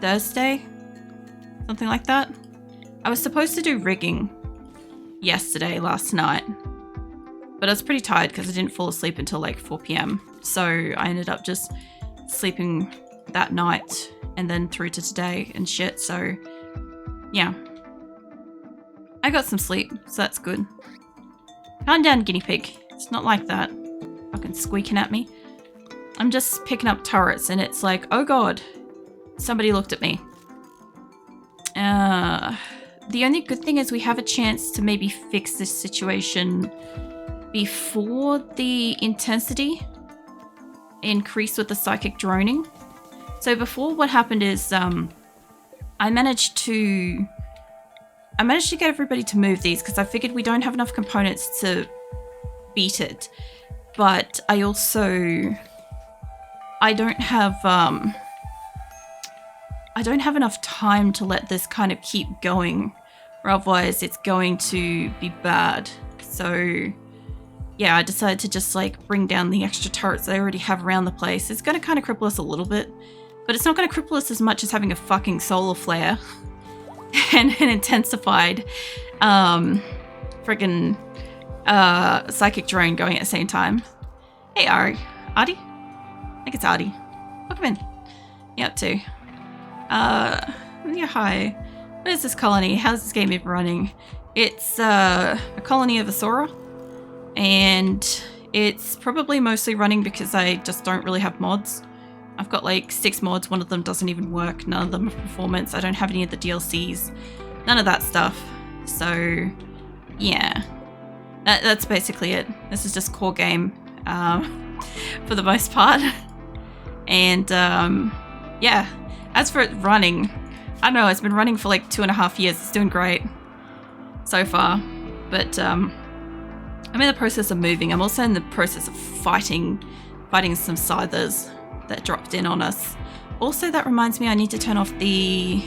Thursday, something like that. I was supposed to do rigging last night, but I was pretty tired because I didn't fall asleep until like 4 p.m. So I ended up just sleeping that night and then through to today and shit. So yeah, I got some sleep, so that's good. Calm down, guinea pig. It's not like that. Fucking squeaking at me. I'm just picking up turrets and it's like, oh god, somebody looked at me. The only good thing is we have a chance to maybe fix this situation before the intensity increased with the psychic droning. So before, what happened is I managed to get everybody to move these because I figured we don't have enough components to beat it. But I don't have enough time to let this kind of keep going, or otherwise it's going to be bad. So yeah, I decided to just like bring down the extra turrets that I already have around the place. It's going to kind of cripple us a little bit, but it's not going to cripple us as much as having a fucking solar flare and an intensified friggin' psychic drone going at the same time. Hey Artie? I think it's Artie. Welcome in. You up to? Yeah, hi. What is this colony? How's this game even running? It's a colony of Asora, and it's probably mostly running because I just don't really have mods. I've got like 6 mods, one of them doesn't even work, none of them are performance, I don't have any of the DLCs, none of that stuff. So yeah, that's basically it. This is just core game for the most part. And yeah, as for it running, I don't know, it's been running for like 2.5 years. It's doing great so far, but I'm in the process of moving. I'm also in the process of fighting some scythers that dropped in on us. Also, that reminds me, I need to turn off the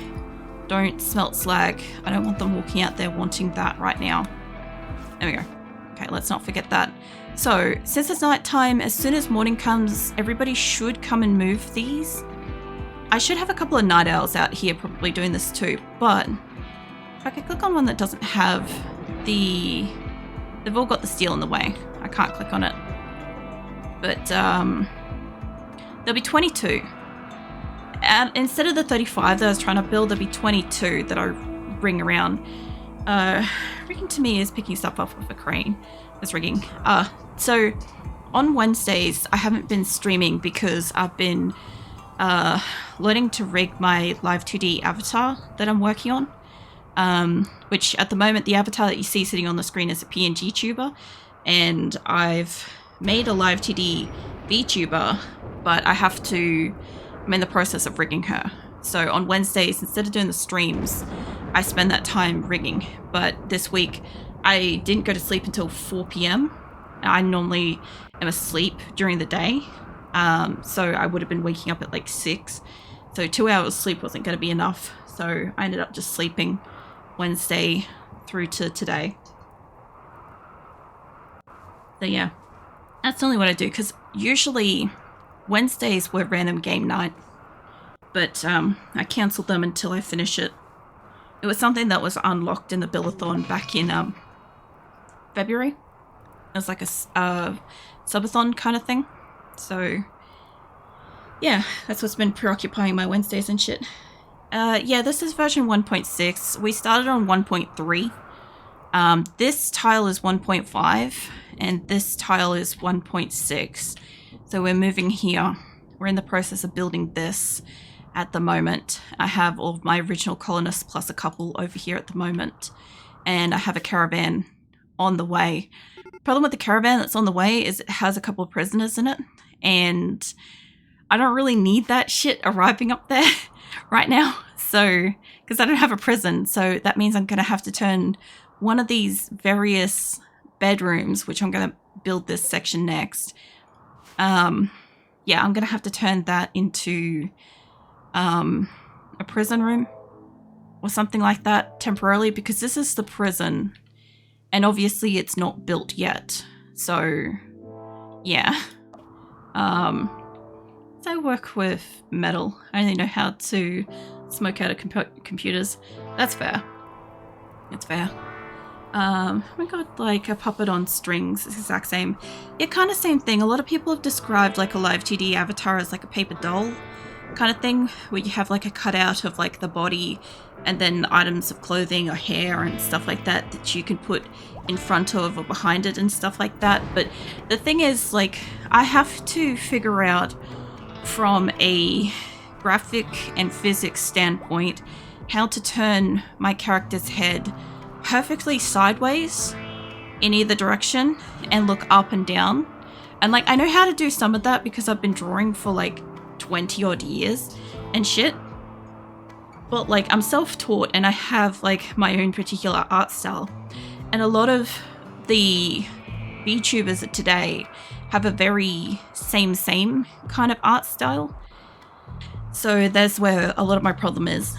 don't smelt slag. I don't want them walking out there wanting that right now. There we go. Okay, let's not forget that. So, since it's nighttime, as soon as morning comes, everybody should come and move these. I should have a couple of night owls out here probably doing this too, but if I could click on one that doesn't have the... They've all got the steel in the way. I can't click on it. But there'll be 22. And instead of the 35 that I was trying to build, there'll be 22 that I bring around. Rigging to me is picking stuff up with a crane. That's rigging. So on Wednesdays, I haven't been streaming because I've been learning to rig my Live 2D avatar that I'm working on. Which at the moment, the avatar that you see sitting on the screen is a PNG tuber. And I've made a Live 2D VTuber, but I'm in the process of rigging her. So on Wednesdays, instead of doing the streams, I spend that time rigging. But this week, I didn't go to sleep until 4 p.m. I normally am asleep during the day. So I would have been waking up at like 6. So 2 hours sleep wasn't going to be enough. So I ended up just sleeping Wednesday through to today. So yeah, that's only what I do, because usually Wednesdays were random game night, but I cancelled them until I finish it. It was something that was unlocked in the Billathon back in February. It was like a subathon kind of thing. So yeah, that's what's been preoccupying my Wednesdays and shit. Yeah, this is version 1.6. We started on 1.3. This tile is 1.5 and this tile is 1.6. So we're moving here. We're in the process of building this at the moment. I have all of my original colonists plus a couple over here at the moment. And I have a caravan on the way. The problem with the caravan that's on the way is it has a couple of prisoners in it. And I don't really need that shit arriving up there right now. So, because I don't have a prison. So that means I'm going to have to turn one of these various bedrooms, which I'm going to build this section next. Yeah, I'm going to have to turn that into a prison room or something like that temporarily, because this is the prison and obviously it's not built yet. So, yeah. So I work with metal. I only know how to smoke out of computers. That's fair. It's fair. We got like a puppet on strings. It's the exact same. Yeah, kind of same thing. A lot of people have described like a live 2D avatar as like a paper doll kind of thing, where you have like a cutout of like the body and then items of clothing or hair and stuff like that that you can put in front of or behind it and stuff like that. But the thing is, like, I have to figure out from a graphic and physics standpoint how to turn my character's head perfectly sideways in either direction and look up and down. And like, I know how to do some of that because I've been drawing for like 20 odd years and shit, but like, I'm self-taught and I have like my own particular art style, and a lot of the VTubers of today have a very same kind of art style. So that's where a lot of my problem is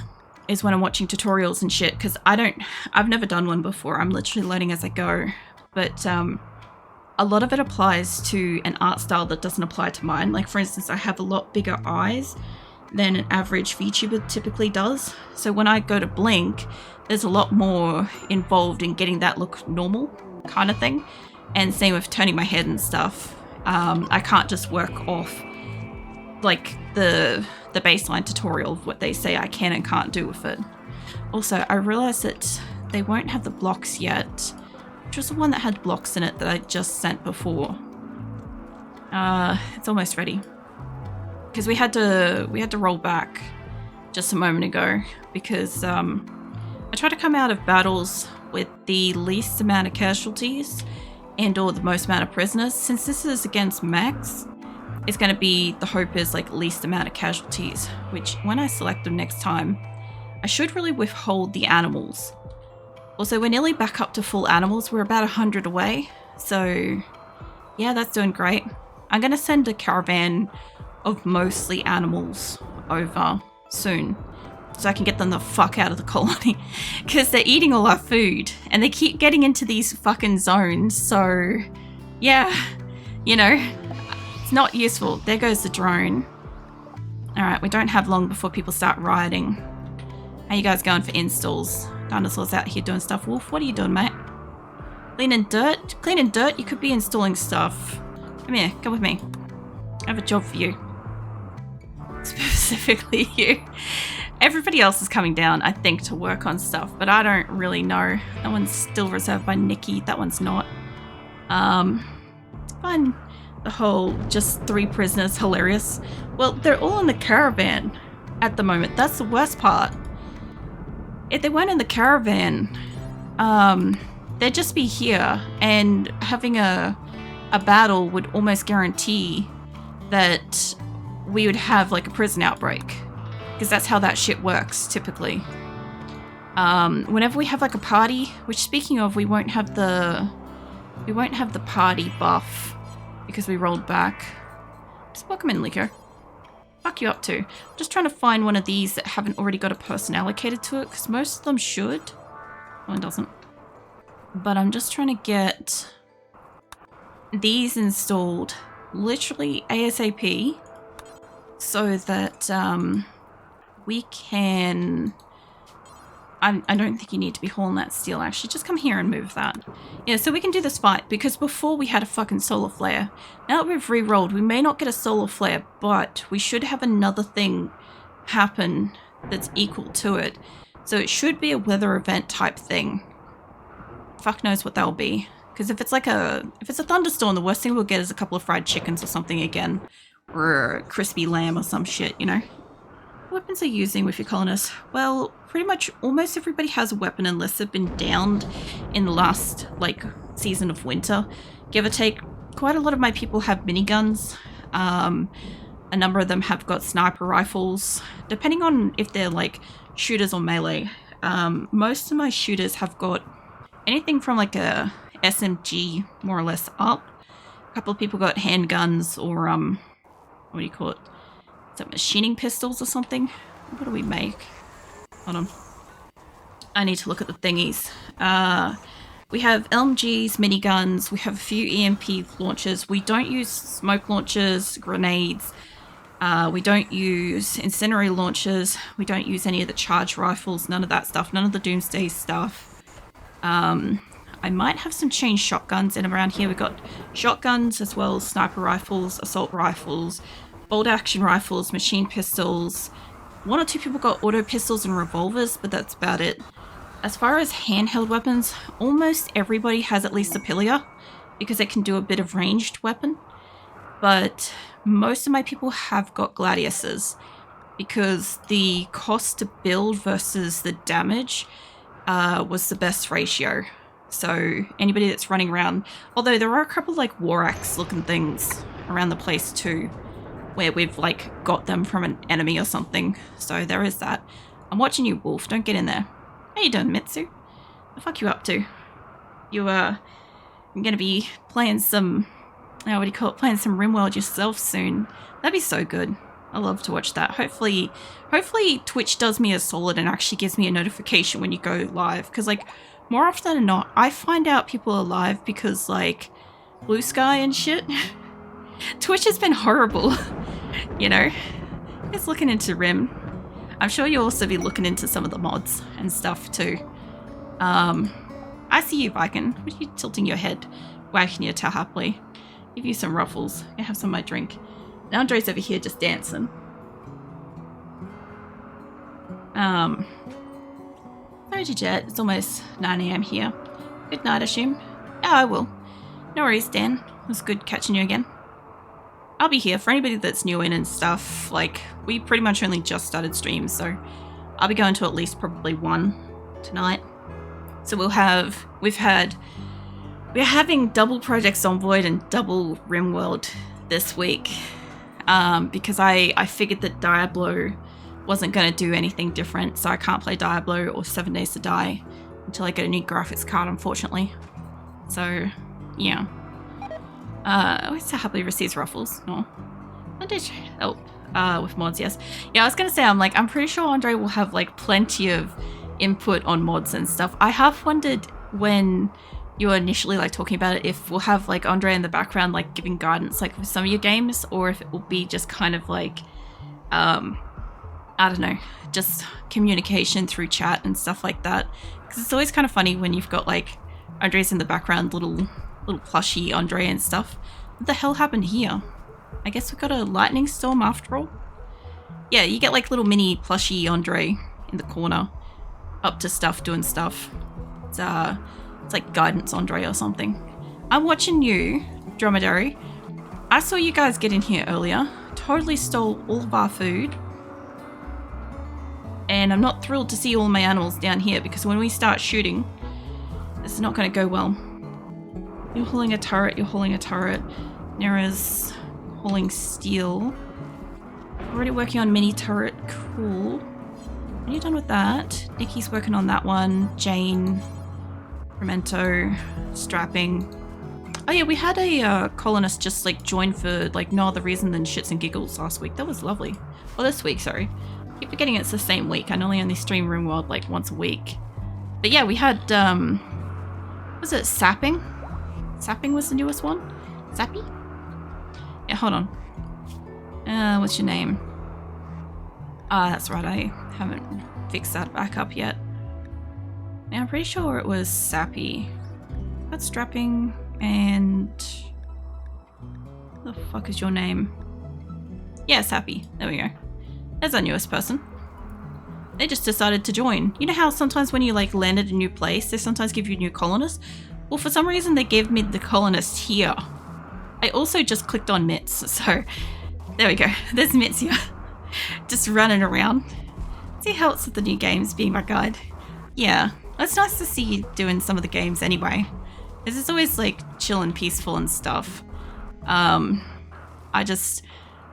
when I'm watching tutorials and shit, because I've never done one before. I'm literally learning as I go. But a lot of it applies to an art style that doesn't apply to mine. Like, for instance, I have a lot bigger eyes than an average VTuber typically does. So when I go to blink, there's a lot more involved in getting that look normal kind of thing. And same with turning my head and stuff. I can't just work off like the baseline tutorial of what they say I can and can't do with it. Also, I realized that they won't have the blocks yet, which was the one that had blocks in it that I just sent before. It's almost ready. Because we had to roll back just a moment ago because I tried to come out of battles with the least amount of casualties and or the most amount of prisoners. Since this is against mechs, it's going to be, the hope is like least amount of casualties, which when I select them next time, I should really withhold the animals. Also, we're nearly back up to full animals. We're about 100 away. So yeah, that's doing great. I'm going to send a caravan of mostly animals over soon so I can get them the fuck out of the colony, because they're eating all our food and they keep getting into these fucking zones. So yeah, you know, it's not useful. There goes the drone. All right, we don't have long before people start rioting. How you guys going for installs? Dinosaurs out here doing stuff. Wolf, what are you doing, mate? Cleaning dirt? Cleaning dirt? You could be installing stuff. Come here, come with me. I have a job for you. Specifically you. Everybody else is coming down, I think, to work on stuff, but I don't really know. That one's still reserved by Nikki. That one's not. Fun. The whole just 3 prisoners, hilarious. Well, they're all in the caravan at the moment. That's the worst part. If they weren't in the caravan, they'd just be here, and having a battle would almost guarantee that we would have like a prison outbreak, because that's how that shit works typically. Whenever we have like a party, which, speaking of, we won't have the party buff because we rolled back. Just welcome in, Lico. Fuck you up to. Just trying to find one of these that haven't already got a person allocated to it, because most of them should. One doesn't. But I'm just trying to get these installed literally ASAP so that we can... I don't think you need to be hauling that steel, actually. Just come here and move that. Yeah, so we can do this fight, because before we had a fucking solar flare. Now that we've re-rolled, we may not get a solar flare, but we should have another thing happen that's equal to it. So it should be a weather event type thing. Fuck knows what that'll be. Because if it's a thunderstorm, the worst thing we'll get is a couple of fried chickens or something again. Or a crispy lamb or some shit, you know? What weapons are you using with your colonists? Well, pretty much almost everybody has a weapon unless they've been downed in the last, like, season of winter. Give or take, quite a lot of my people have miniguns. A number of them have got sniper rifles. Depending on if they're, like, shooters or melee. Most of my shooters have got anything from, like, a SMG, more or less, up. A couple of people got handguns or, what do you call it? Is that machining pistols or something? What do we make? Hold on. I need to look at the thingies. We have LMGs, miniguns, we have a few EMP launchers. We don't use smoke launchers, grenades. We don't use incendiary launchers. We don't use any of the charge rifles, none of that stuff, none of the doomsday stuff. I might have some chain shotguns in around here. We've got shotguns as well as sniper rifles, assault rifles, bolt action rifles, machine pistols. One or two people got auto pistols and revolvers, but that's about it. As far as handheld weapons, almost everybody has at least a Pilia because it can do a bit of ranged weapon. But most of my people have got Gladiuses because the cost to build versus the damage was the best ratio. So anybody that's running around, although there are a couple like war axe looking things around the place too, where we've like got them from an enemy or something. So there is that. I'm watching you, Wolf. Don't get in there. How you doing, Mitsu? The fuck you up to? You gonna be playing some, what do you call it? Playing some RimWorld yourself soon. That'd be so good. I love to watch that. Hopefully Twitch does me a solid and actually gives me a notification when you go live. Because like more often than not, I find out people are live because like Blue Sky and shit. Twitch has been horrible. You know, just looking into Rim. I'm sure you'll also be looking into some of the mods and stuff too. I see you, Viking. What are you tilting your head, wagging your tail happily? Give you some ruffles. I have some of my drink. Now Andre's over here just dancing. Sorry to jet. It's almost 9 AM here. Good night, I assume. Yeah, I will. No worries, Dan. It was good catching you again. I'll be here for anybody that's new in and stuff. Like, we pretty much only just started streams, so I'll be going to at least probably 1 tonight. So we're having double Project Zomboid and double RimWorld this week. Because I figured that Diablo wasn't going to do anything different, so I can't play Diablo or 7 Days to Die until I get a new graphics card, unfortunately. So, yeah. I always happily receives ruffles. No. I did help with mods, yes. Yeah, I was going to say, I'm pretty sure Andre will have, like, plenty of input on mods and stuff. I have wondered when you were initially, like, talking about it, if we'll have, like, Andre in the background, like, giving guidance, like, with some of your games, or if it will be just kind of, like, I don't know, just communication through chat and stuff like that. Because it's always kind of funny when you've got, like, Andre's in the background, little plushy Andre and stuff. What the hell happened here? I guess we got a lightning storm after all. Yeah, you get like little mini plushy Andre in the corner, up to stuff, doing stuff. It's like guidance Andre or something. I'm watching you, Dromedary. I saw you guys get in here earlier. Totally stole all of our food. And I'm not thrilled to see all my animals down here because when we start shooting, this is not going to go well. You're hauling a turret, Nera's hauling steel. Already working on mini turret, cool. When you're done with that, Nikki's working on that one. Jane, Memento, strapping. Oh yeah, we had a colonist just like join for like no other reason than shits and giggles last week. That was lovely. Well, this week, sorry. I keep forgetting it's the same week. I normally only stream RimWorld like once a week. But yeah, we had, was it Sapping? Sapping was the newest one? Sappy? Yeah, hold on. What's your name? Ah, that's right, I haven't fixed that back up yet. Yeah, I'm pretty sure it was Sappy. That's strapping and... What the fuck is your name? Yeah, Sappy. There we go. There's our newest person. They just decided to join. You know how sometimes when you like land at a new place, they sometimes give you a new colonist? Well, for some reason they gave me the colonist here. I also just clicked on Mitz, so there we go. There's Mitz here. Just running around. See how it's with the new games being my guide. Yeah, it's nice to see you doing some of the games anyway. This is always like chill and peaceful and stuff. I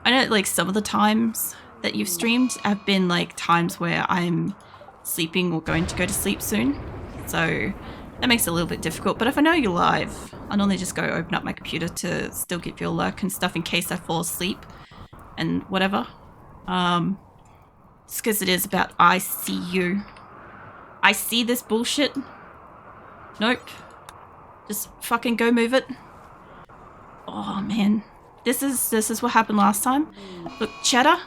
know like some of the times that you've streamed have been like times where I'm sleeping or going to go to sleep soon. So that makes it a little bit difficult. But if I know you're live, I normally just go open up my computer to still give you a lurk and stuff in case I fall asleep and whatever. Just because it is about I see you. I see this bullshit. Nope. Just fucking go move it. Oh man. This is what happened last time. Look, Cheddar,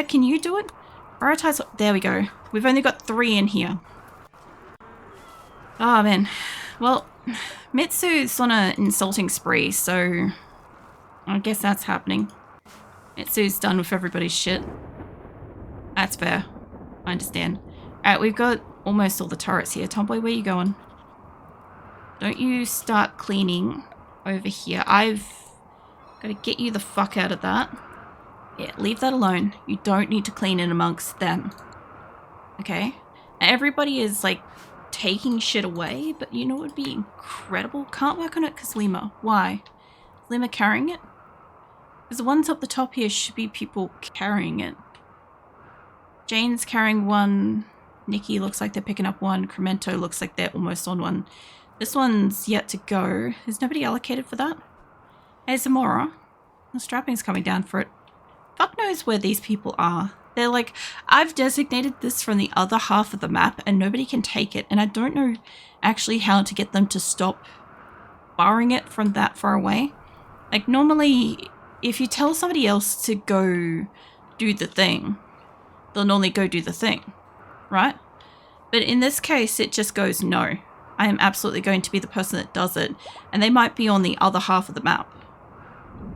can you do it? Prioritize. There we go. We've only got 3 in here. Oh man. Well, Mitsu's on an insulting spree, so I guess that's happening. Mitsu's done with everybody's shit. That's fair. I understand. Alright, we've got almost all the turrets here. Tomboy, where are you going? Don't you start cleaning over here. I've got to get you the fuck out of that. Yeah, leave that alone. You don't need to clean in amongst them. Okay? Now, everybody is like taking shit away, but you know what would be incredible? Can't work on it because Lima. Why? Is Lima carrying it? Because the ones up the top here should be people carrying it. Jane's carrying one. Nikki looks like they're picking up one. Cremento looks like they're almost on one. This one's yet to go. Is nobody allocated for that? Hey, Zamora. The strapping's coming down for it. Fuck knows where these people are. They're like, I've designated this from the other half of the map and nobody can take it. And I don't know actually how to get them to stop barring it from that far away. Like normally, if you tell somebody else to go do the thing, they'll normally go do the thing, right? But in this case, it just goes, no, I am absolutely going to be the person that does it. And they might be on the other half of the map.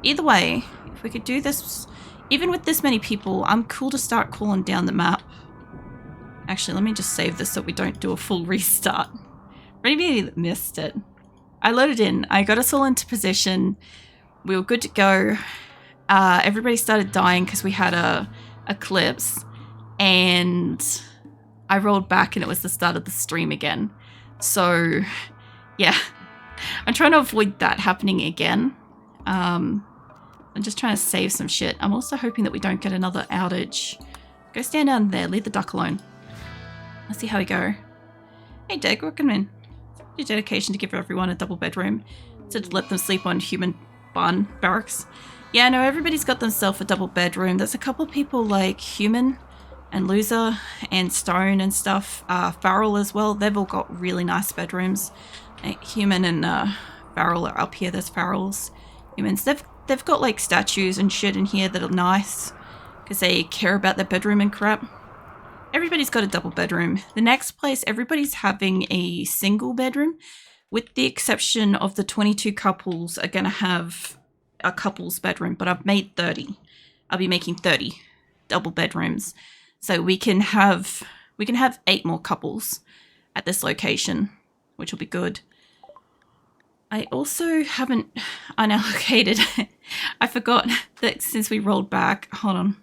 Either way, if we could do this, even with this many people, I'm cool to start calling down the map. Actually, let me just save this so we don't do a full restart. Maybe missed it. I loaded in. I got us all into position. We were good to go. Everybody started dying because we had a eclipse. And I rolled back and it was the start of the stream again. So, yeah. I'm trying to avoid that happening again. I'm just trying to save some shit. I'm also hoping that we don't get another outage. Go stand down there. Leave the duck alone. Let's see how we go. Hey, Deg, welcome in. Your dedication to give everyone a double bedroom. To let them sleep on human barn barracks. Yeah, no, everybody's got themselves a double bedroom. There's a couple of people like Human and Loser and Stone and stuff. Farrell as well. They've all got really nice bedrooms. Human and Farrell are up here. There's Farrell's. Humans. They've got like statues and shit in here that are nice because they care about their bedroom and crap. Everybody's got a double bedroom. The next place, everybody's having a single bedroom, with the exception of the 22 couples are going to have a couple's bedroom, but I've made 30. I'll be making 30 double bedrooms. So we can have 8 more couples at this location, which will be good. I also haven't unallocated. I forgot that since we rolled back, hold on.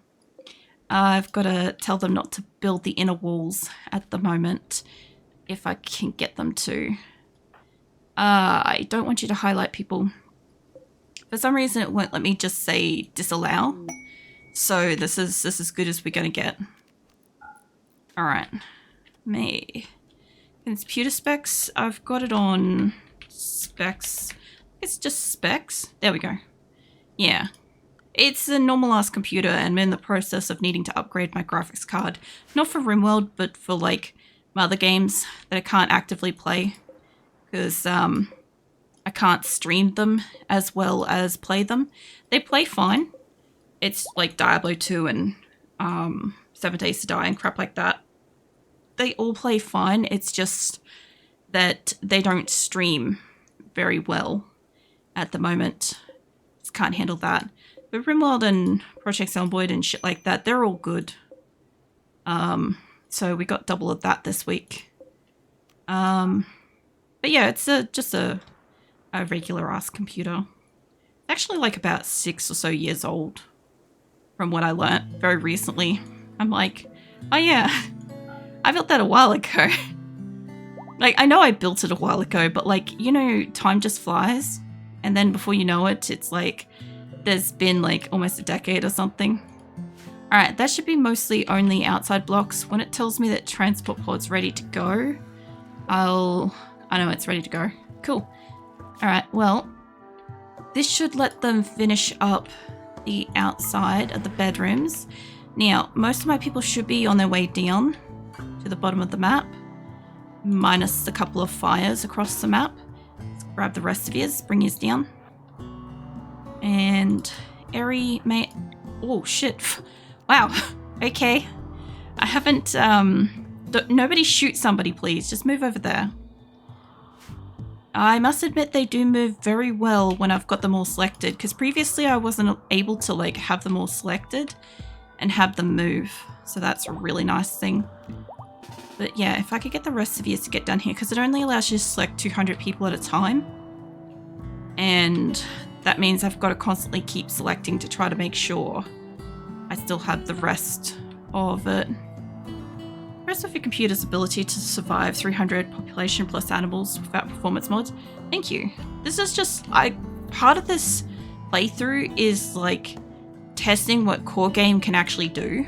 I've got to tell them not to build the inner walls at the moment, if I can get them to. I don't want you to highlight people. For some reason, it won't let me just say disallow. So this is as good as we're going to get. All right. Me. Computer specs. I've got it on specs. It's just specs. There we go. Yeah. It's a normal ass computer and I'm in the process of needing to upgrade my graphics card. Not for RimWorld, but for like my other games that I can't actively play. Because I can't stream them as well as play them. They play fine. It's like Diablo 2 and 7 Days to Die and crap like that. They all play fine. It's just that they don't stream very well at the moment. Just can't handle that. But RimWorld and Project Zomboid and shit like that, they're all good. So we got double of that this week. But yeah, it's just a regular ass computer. Actually like about 6 or so years old from what I learnt very recently. I'm like, oh yeah, I built that a while ago. Like, I know I built it a while ago, but like, you know, time just flies. And then before you know it, it's like, there's been like almost a decade or something. All right, that should be mostly only outside blocks. When it tells me that transport pod's ready to go, I know it's ready to go. Cool. All right, well, this should let them finish up the outside of the bedrooms. Now, most of my people should be on their way down to the bottom of the map, minus a couple of fires across the map. Let's grab the rest of yours, bring yours down. And Airy may... Oh, shit. Wow. Okay. I haven't... Nobody shoot somebody, please. Just move over there. I must admit they do move very well when I've got them all selected, because previously I wasn't able to like have them all selected and have them move. So that's a really nice thing. But yeah, if I could get the rest of you to get down here, because it only allows you to select 200 people at a time. And that means I've got to constantly keep selecting to try to make sure I still have the rest of it. Rest of your computer's ability to survive 300 population plus animals without performance mods. Thank you. This is just, part of this playthrough is like testing what core game can actually do.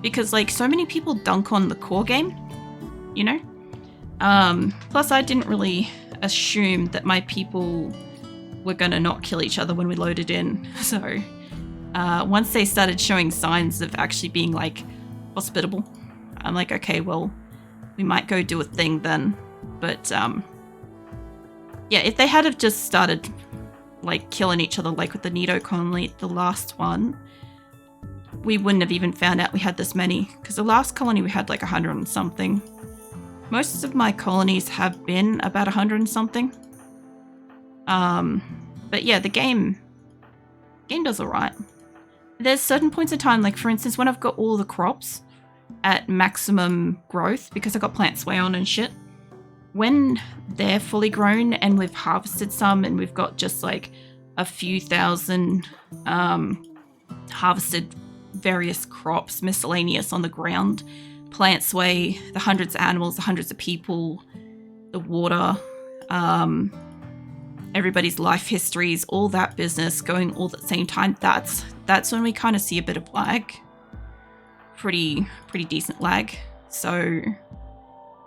Because like so many people dunk on the core game, you know? Plus I didn't really assume that my people were gonna not kill each other when we loaded in. So once they started showing signs of actually being like hospitable, I'm like, okay, well, we might go do a thing then. But, yeah, if they had have just started, like, killing each other, like with the Nido colony, the last one, we wouldn't have even found out we had this many. Because the last colony we had, like, 100 and something. Most of my colonies have been about 100 and something. But, yeah, the game does alright. There's certain points in time, like, for instance, when I've got all the crops at maximum growth, because I got plant sway on and shit, when they're fully grown and we've harvested some and we've got just like a few thousand harvested various crops miscellaneous on the ground, plant sway, the hundreds of animals, the hundreds of people, the water, everybody's life histories, all that business going all at the same time, that's when we kind of see a bit of lag. Pretty decent lag. So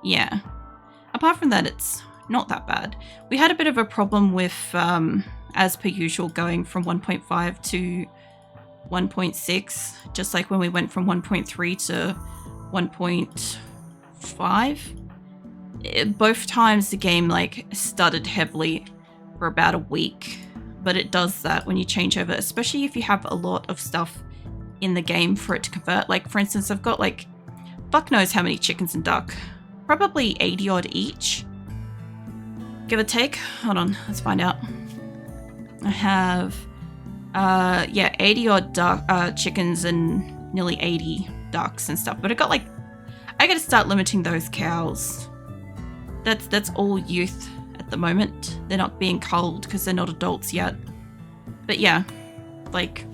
yeah, apart from that, it's not that bad. We had a bit of a problem with as per usual going from 1.5 to 1.6, just like when we went from 1.3 to 1.5. Both times the game like stuttered heavily for about a week, but it does that when you change over, especially if you have a lot of stuff in the game for it to convert. Like for instance, I've got like fuck knows how many chickens and duck, probably 80 odd each, give or take. Hold on, let's find out. I have 80 odd chickens and nearly 80 ducks and stuff, but I gotta start limiting those cows. That's all youth at the moment. They're not being culled because they're not adults yet. But yeah, like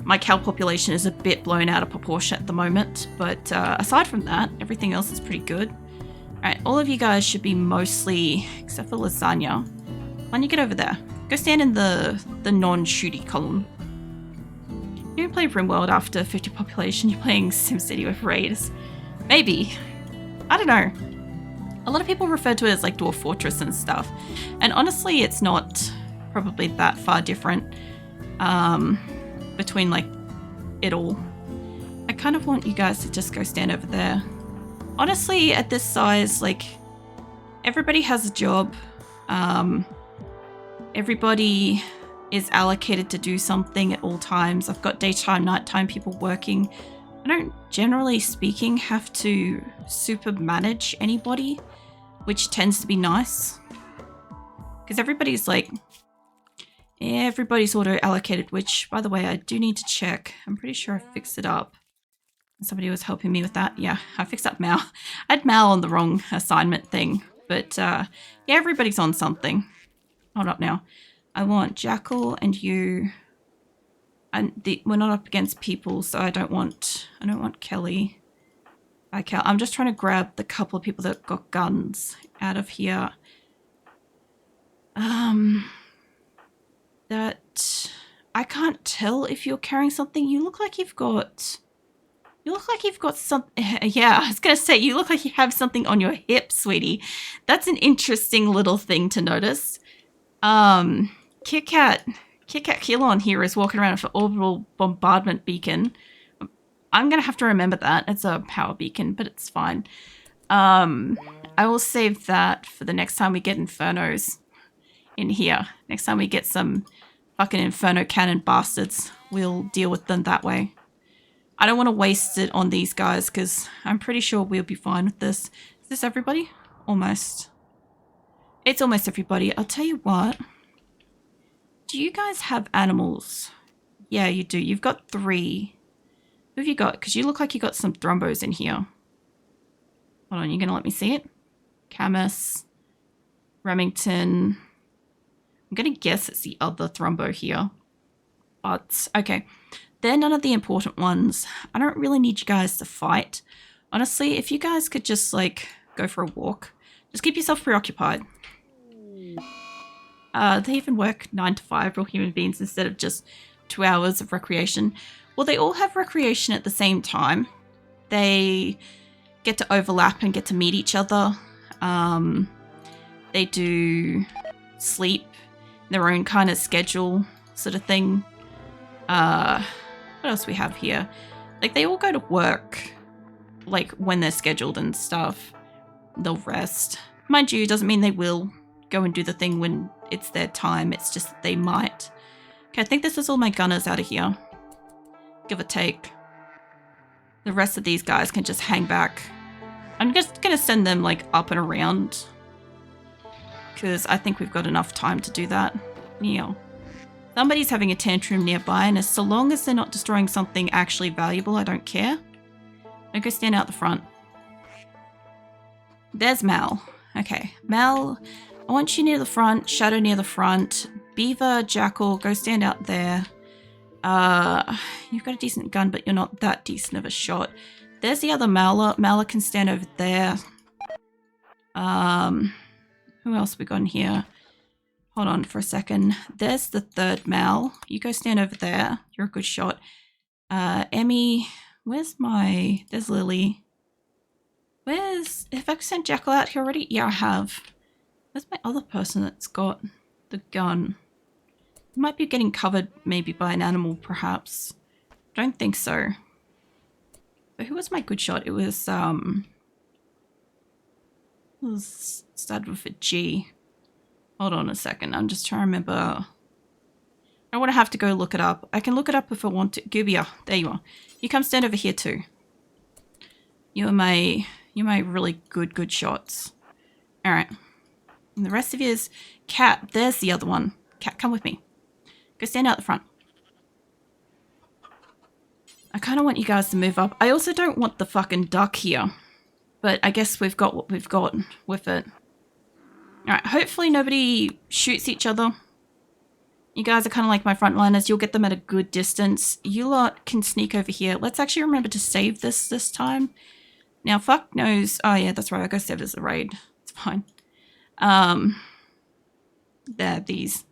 my cow population is a bit blown out of proportion at the moment, but aside from that, everything else is pretty good. Alright, all of you guys should be mostly, except for lasagna. Why don't you get over there? Go stand in the non-shooty column. You don't play RimWorld after 50 population, you're playing SimCity with Raiders. Maybe. I don't know. A lot of people refer to it as like Dwarf Fortress and stuff, and honestly it's not probably that far different between like it all. I kind of want you guys to just go stand over there. Honestly, at this size, like everybody has a job. Everybody is allocated to do something at all times. I've got daytime, nighttime people working. I don't, generally speaking, have to super manage anybody, which tends to be nice. Because everybody's auto allocated, which, by the way, I do need to check. I'm pretty sure I fixed it up. Somebody was helping me with that. Yeah, I fixed up Mal. I had Mal on the wrong assignment thing. But, yeah, everybody's on something. Hold up now. I want Jackal and you. And we're not up against people, so I don't want Kelly. Okay, I'm just trying to grab the couple of people that got guns out of here. That I can't tell if you're carrying something. You look like you've got some. Yeah, I was gonna say you look like you have something on your hip, sweetie. That's an interesting little thing to notice. Kit Kat Kilon here is walking around with an orbital bombardment beacon. I'm gonna have to remember that. It's a power beacon, but it's fine. I will save that for the next time we get Infernos in here. Next time we get some fucking Inferno Cannon bastards. We'll deal with them that way. I don't want to waste it on these guys because I'm pretty sure we'll be fine with this. Is this everybody? Almost. It's almost everybody. I'll tell you what. Do you guys have animals? Yeah, you do. You've got 3. Who have you got? Because you look like you got some thrombos in here. Hold on, you're going to let me see it? Camus, Remington. I'm going to guess it's the other thrombo here. But, okay. They're none of the important ones. I don't really need you guys to fight. Honestly, if you guys could just, like, go for a walk. Just keep yourself preoccupied. They even work 9 to 5 real human beings instead of just 2 hours of recreation. Well, they all have recreation at the same time. They get to overlap and get to meet each other. They do sleep, their own kind of schedule sort of thing. What else we have here? Like, they all go to work, like, when they're scheduled and stuff. They'll rest. Mind you, doesn't mean they will go and do the thing when it's their time. It's just that they might. Okay, I think this is all my gunners out of here. Give or take. The rest of these guys can just hang back. I'm just going to send them, like, up and around. Because I think we've got enough time to do that. Yeah. Somebody's having a tantrum nearby, and as so long as they're not destroying something actually valuable, I don't care. Don't go stand out the front. There's Mal. Okay, Mal, I want you near the front, Shadow near the front, Beaver, Jackal, go stand out there. You've got a decent gun, but you're not that decent of a shot. There's the other Mauler. Mauler can stand over there. Who else we got in here? Hold on for a second. There's the third Mal. You go stand over there. You're a good shot. Emmy, where's my... There's Lily. Have I sent Jackal out here already? Yeah, I have. Where's my other person that's got the gun? Might be getting covered maybe by an animal, perhaps. Don't think so. But who was my good shot? It was started with a G. Hold on a second. I'm just trying to remember. I don't want to have to go look it up. I can look it up if I want to. Gubia, there you are. You come stand over here too. You're my really good shots. All right. And the rest of you is Cat. There's the other one. Cat, come with me. Go stand out the front. I kind of want you guys to move up. I also don't want the fucking duck here. But I guess we've got what we've got with it. Alright, hopefully nobody shoots each other. You guys are kind of like my frontliners. You'll get them at a good distance. You lot can sneak over here. Let's actually remember to save this time. Now, fuck knows... Oh, yeah, that's right. I go save it as a raid. It's fine. There, these.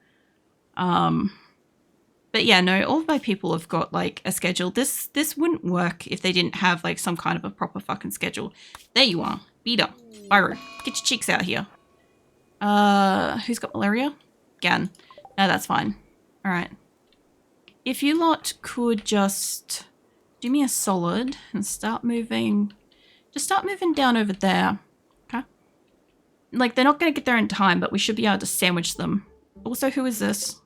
But yeah, no, all of my people have got, like, a schedule. This wouldn't work if they didn't have, like, some kind of a proper fucking schedule. There you are. Beater. Byro. Get your cheeks out here. Who's got malaria? Gan. No, that's fine. Alright. If you lot could just do me a solid and start moving... Just start moving down over there. Okay? Like, they're not going to get there in time, but we should be able to sandwich them. Also, who is this?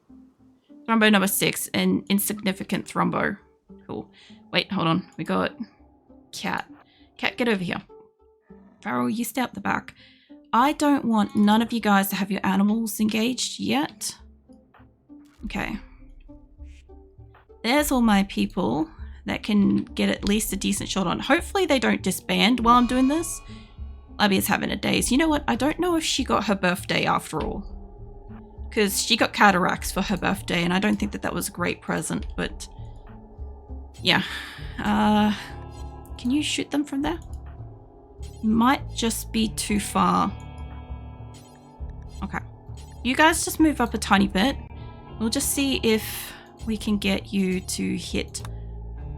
Thrombo number 6, an insignificant thrombo. Cool. Wait, hold on. We got Cat. Cat, get over here. Farrell, you stay up the back. I don't want none of you guys to have your animals engaged yet. Okay. There's all my people that can get at least a decent shot on. Hopefully they don't disband while I'm doing this. Labby is having a daze. You know what? I don't know if she got her birthday after all. Because she got cataracts for her birthday, and I don't think that was a great present, but... Yeah. Can you shoot them from there? Might just be too far. Okay. You guys just move up a tiny bit. We'll just see if we can get you to hit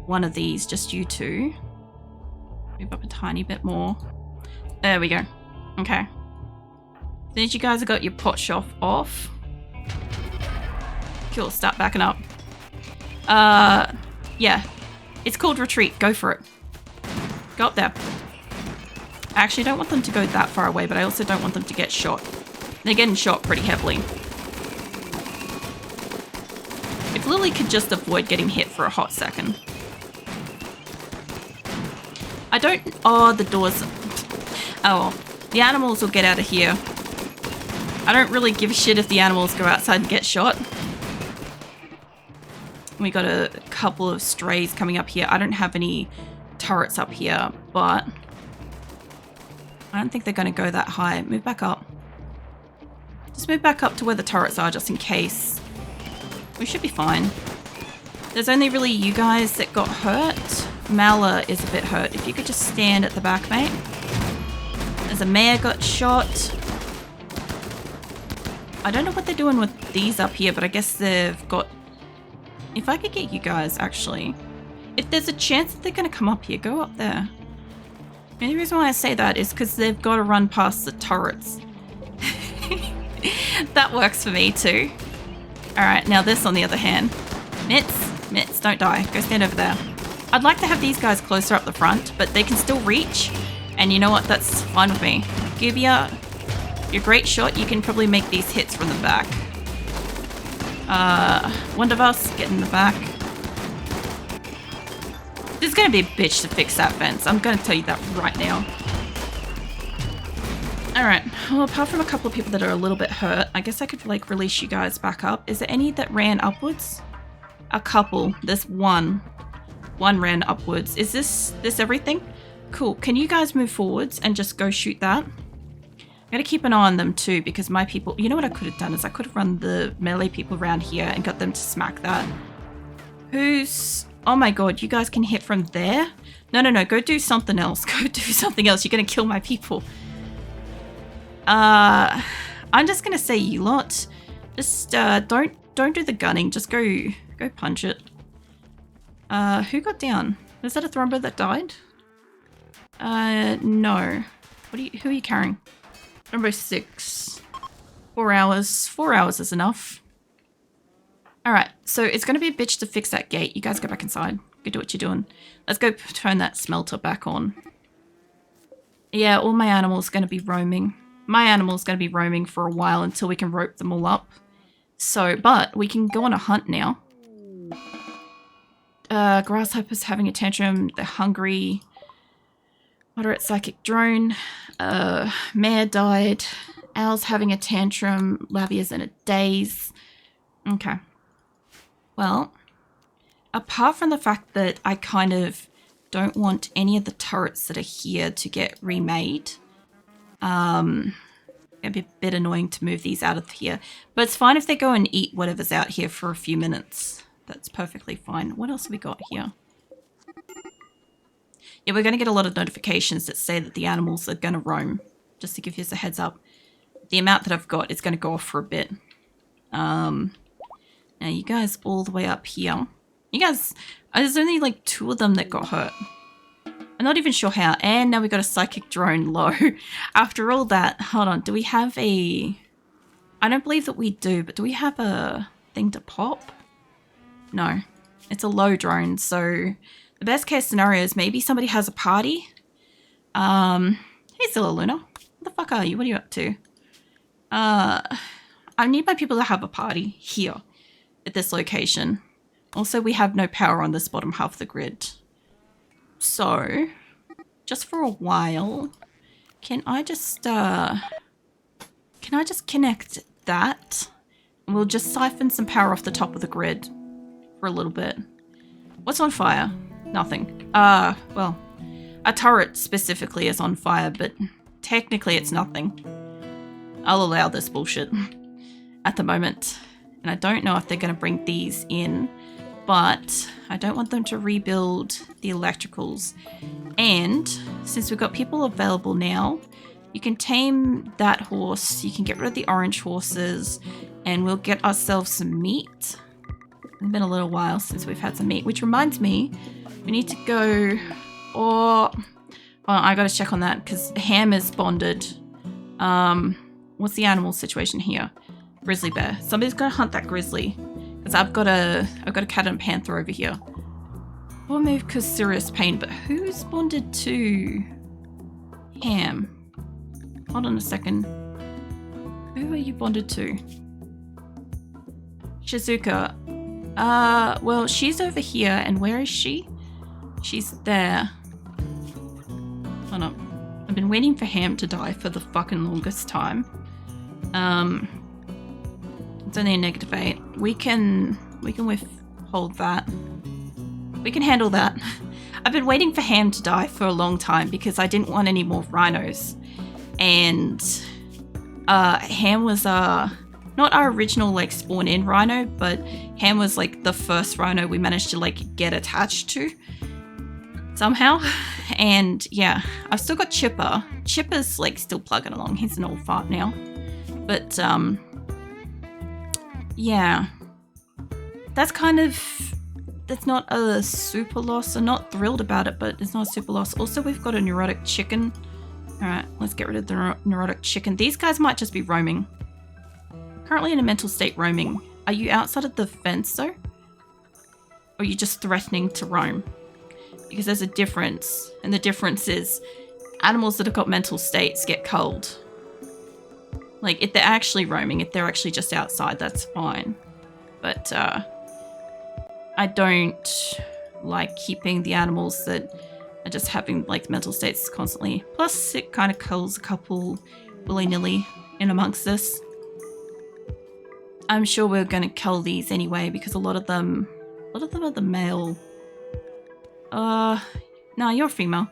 one of these, just you two. Move up a tiny bit more. There we go. Okay. Since you guys have got your pot shot off. Cool, start backing up. Yeah. It's called retreat. Go for it. Go up there. I actually don't want them to go that far away, but I also don't want them to get shot. They're getting shot pretty heavily. clearly could just avoid getting hit for a hot second. I don't... Oh, the doors... Oh, the animals will get out of here. I don't really give a shit if the animals go outside and get shot. We got a couple of strays coming up here. I don't have any turrets up here, but I don't think they're going to go that high. Move back up. Just move back up to where the turrets are just in case. We should be fine. There's only really you guys that got hurt. Mala is a bit hurt. If you could just stand at the back, mate. There's a mare got shot. I don't know what they're doing with these up here, but I guess they've got... If I could get you guys, actually. If there's a chance that they're going to come up here, go up there. The only reason why I say that is because they've got to run past the turrets. That works for me too. Alright, now this on the other hand. Mitts, don't die. Go stand over there. I'd like to have these guys closer up the front, but they can still reach. And you know what? That's fine with me. Gubia, you're a great shot. You can probably make these hits from the back. One of us, get in the back. There's going to be a bitch to fix that fence. I'm going to tell you that right now. Alright, well, apart from a couple of people that are a little bit hurt, I guess I could, like, release you guys back up. Is there any that ran upwards? A couple. There's one. One ran upwards. Is this everything? Cool. Can you guys move forwards and just go shoot that? I gotta keep an eye on them too, because my people... You know what I could have done is I could have run the melee people around here and got them to smack that. Who's... Oh my god, you guys can hit from there? No, go do something else. Go do something else. You're gonna kill my people. I'm just gonna say you lot. Just, don't do the gunning. Just go punch it. Who got down? Was that a Thrombo that died? No. Who are you carrying? Number 6. 4 hours. 4 hours is enough. Alright, so it's going to be a bitch to fix that gate. You guys go back inside. Go do what you're doing. Let's go turn that smelter back on. Yeah, all my animals are going to be roaming. My animal's going to be roaming for a while until we can rope them all up. So, but we can go on a hunt now. Grasshopper's having a tantrum. They're hungry. Moderate psychic drone. Mare died. Owl's having a tantrum. Lavia's in a daze. Okay. Well, apart from the fact that I kind of don't want any of the turrets that are here to get remade, it'd be a bit annoying to move these out of here. But it's fine if they go and eat whatever's out here for a few minutes. That's perfectly fine. What else have we got here? Yeah, we're going to get a lot of notifications that say that the animals are going to roam. Just to give you a heads up. The amount that I've got is going to go off for a bit. Now you guys all the way up here. You guys, there's only like 2 of them that got hurt. I'm not even sure how. And now we got a psychic drone low. After all that, hold on. Do we have a... I don't believe that we do, but do we have a thing to pop? No. It's a low drone, so the best case scenario is maybe somebody has a party. Hey, Zilla Luna. What the fuck are you? What are you up to? I need my people to have a party here at this location. Also, we have no power on this bottom half of the grid. So, just for a while, can I just connect that? And we'll just siphon some power off the top of the grid for a little bit. What's on fire? Nothing. Well, a turret specifically is on fire, but technically it's nothing. I'll allow this bullshit at the moment. And I don't know if they're going to bring these in, but I don't want them to rebuild the electricals. And since we've got people available now, you can tame that horse, you can get rid of the orange horses, and we'll get ourselves some meat. It's been a little while since we've had some meat, which reminds me, we need to go, well, I got to check on that because Ham is bonded. What's the animal situation here? Grizzly bear. Somebody's gonna hunt that grizzly because I've got a cat and panther over here. Will move cause serious pain, but who's bonded to Ham? Hold on a second. Who are you bonded to? Shizuka. Well, she's over here, and where is she? She's there. Hold on. I've been waiting for Ham to die for the fucking longest time. It's only a -8. We can withhold that. We can handle that. I've been waiting for Ham to die for a long time because I didn't want any more rhinos. And Ham was not our original like spawn in rhino, but Ham was like the first rhino we managed to like get attached to somehow. And yeah, I've still got Chipper. Chipper's like still plugging along. He's an old fart now. But yeah, that's not a super loss. I'm not thrilled about it, but it's not a super loss. Also, we've got a neurotic chicken. All right, let's get rid of the neurotic chicken. These guys might just be roaming. Currently in a mental state roaming. Are you outside of the fence though? Or are you just threatening to roam? Because there's a difference, and the difference is animals that have got mental states get culled. Like, if they're actually roaming, if they're actually just outside, that's fine. But I don't like keeping the animals that are just having like mental states constantly. Plus, it kind of culls a couple willy-nilly in amongst this. I'm sure we're going to cull these anyway because a lot of them are the male. No, you're female.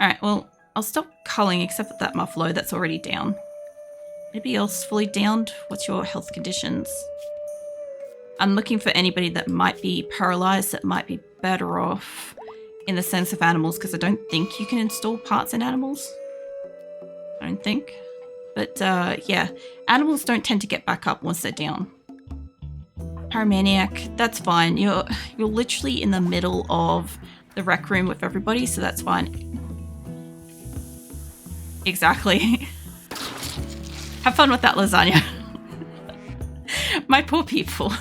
Alright, well, I'll stop culling except for that muffalo that's already down. Anybody else fully downed? What's your health conditions? I'm looking for anybody that might be paralyzed, that might be better off in the sense of animals, because I don't think you can install parts in animals. I don't think. But yeah, animals don't tend to get back up once they're down. Paramaniac, that's fine. You're literally in the middle of the rec room with everybody, so that's fine. Exactly. Have fun with that lasagna. My poor people.